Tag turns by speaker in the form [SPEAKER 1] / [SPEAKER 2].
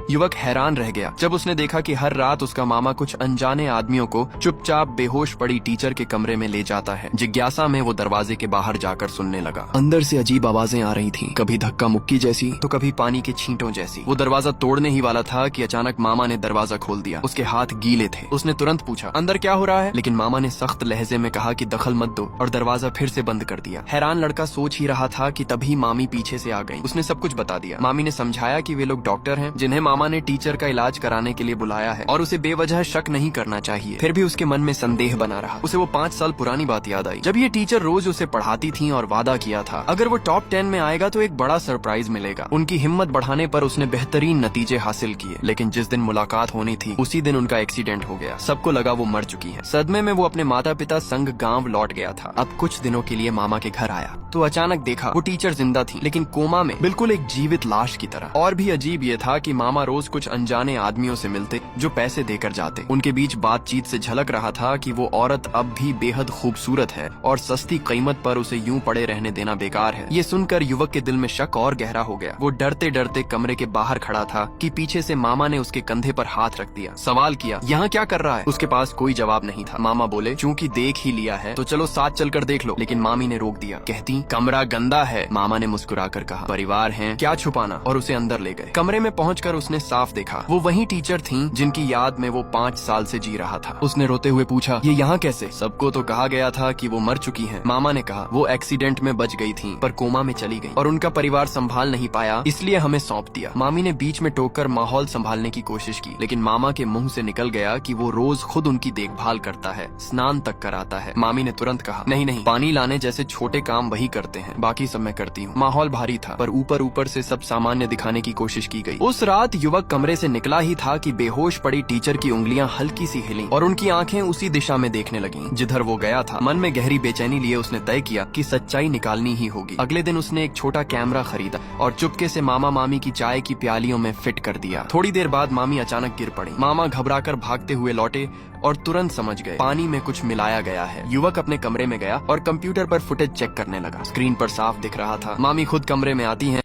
[SPEAKER 1] युवक हैरान रह गया जब उसने देखा कि हर रात उसका मामा कुछ अनजाने आदमियों को चुपचाप बेहोश पड़ी टीचर के कमरे में ले जाता है। जिज्ञासा में वो दरवाजे के बाहर जाकर सुनने लगा। अंदर से अजीब आवाजें आ रही थीं, कभी धक्का मुक्की जैसी तो कभी पानी के छींटों जैसी। वो दरवाजा तोड़ने ही वाला था कि अचानक मामा ने दरवाजा खोल दिया। उसके हाथ गीले थे। उसने तुरंत पूछा, अंदर क्या हो रहा है? लेकिन मामा ने सख्त लहजे में कहा कि दखल मत दो और दरवाजा फिर से बंद कर दिया। हैरान लड़का सोच ही रहा था कि तभी मामी पीछे से आ गई। उसने सब कुछ बता दिया। मामी ने समझाया कि वे लोग डॉक्टर हैं जिन्हें मामा ने टीचर का इलाज कराने के लिए बुलाया है और उसे बेवजह शक नहीं करना चाहिए। फिर भी उसके मन में संदेह बना रहा। उसे वो 5 साल पुरानी बात याद आई जब ये टीचर रोज उसे पढ़ाती थी और वादा किया था अगर वो टॉप 10 में आएगा तो एक बड़ा सरप्राइज मिलेगा। उनकी हिम्मत बढ़ाने पर उसने बेहतरीन नतीजे हासिल किए। लेकिन जिस दिन मुलाकात होनी थी उसी दिन उनका एक्सीडेंट हो गया। सबको लगा वो मर चुकी है। सदमे में वो अपने माता पिता संग गाँव लौट गया था। अब कुछ दिनों के लिए मामा के घर आया तो अचानक देखा वो टीचर जिंदा थी, लेकिन कोमा में, बिल्कुल एक जीवित लाश की तरह। और भी अजीब ये था कि मामा रोज कुछ अनजाने आदमियों से मिलते जो पैसे देकर जाते। उनके बीच बातचीत से झलक रहा था कि वो औरत अब भी बेहद खूबसूरत है और सस्ती कीमत पर उसे यूं पड़े रहने देना बेकार है। ये सुनकर युवक के दिल में शक और गहरा हो गया। वो डरते डरते कमरे के बाहर खड़ा था कि पीछे से मामा ने उसके कंधे पर हाथ रख दिया। सवाल किया, यहाँ क्या कर रहा है? उसके पास कोई जवाब नहीं था। मामा बोले, चूंकि देख ही लिया है तो चलो साथ चलकर देख लो। लेकिन मामी ने रोक दिया, कहती कमरा गंदा है। मामा ने मुस्कुराकर कहा, परिवार है, क्या छुपाना, और उसे अंदर ले गए। कमरे में पहुंचकर उसने साफ देखा वो वही टीचर थीं जिनकी याद में वो 5 साल से जी रहा था। उसने रोते हुए पूछा, ये यहाँ कैसे? सबको तो कहा गया था कि वो मर चुकी हैं। मामा ने कहा, वो एक्सीडेंट में बच गई थीं, पर कोमा में चली गई और उनका परिवार संभाल नहीं पाया, इसलिए हमें सौंप दिया। मामी ने बीच में टोककर माहौल संभालने की कोशिश की, लेकिन मामा के मुंह से निकल गया कि वो रोज खुद उनकी देखभाल करता है, स्नान तक कराता है। मामी ने तुरंत कहा, नहीं नहीं, पानी लाने जैसे छोटे काम वही करते हैं, बाकी सब मैं करती हूँ। माहौल भारी था, पर ऊपर ऊपर से सब सामान्य दिखाने की कोशिश की गई। उस रात युवक कमरे से निकला ही था कि बेहोश पड़ी टीचर की उंगलियां हल्की सी हिलीं और उनकी आंखें उसी दिशा में देखने लगीं जिधर वो गया था। मन में गहरी बेचैनी लिए उसने तय किया कि सच्चाई निकालनी ही होगी। अगले दिन उसने एक छोटा कैमरा खरीदा और चुपके से मामा मामी की चाय की प्यालियों में फिट कर दिया। थोड़ी देर बाद मामी अचानक गिर पड़ी। मामा घबराकर भागते हुए लौटे और तुरंत समझ गए पानी में कुछ मिलाया गया है। युवक अपने कमरे में गया और कंप्यूटर पर फुटेज चेक करने लगा। स्क्रीन पर साफ दिख रहा था, मामी खुद कमरे में आती हैं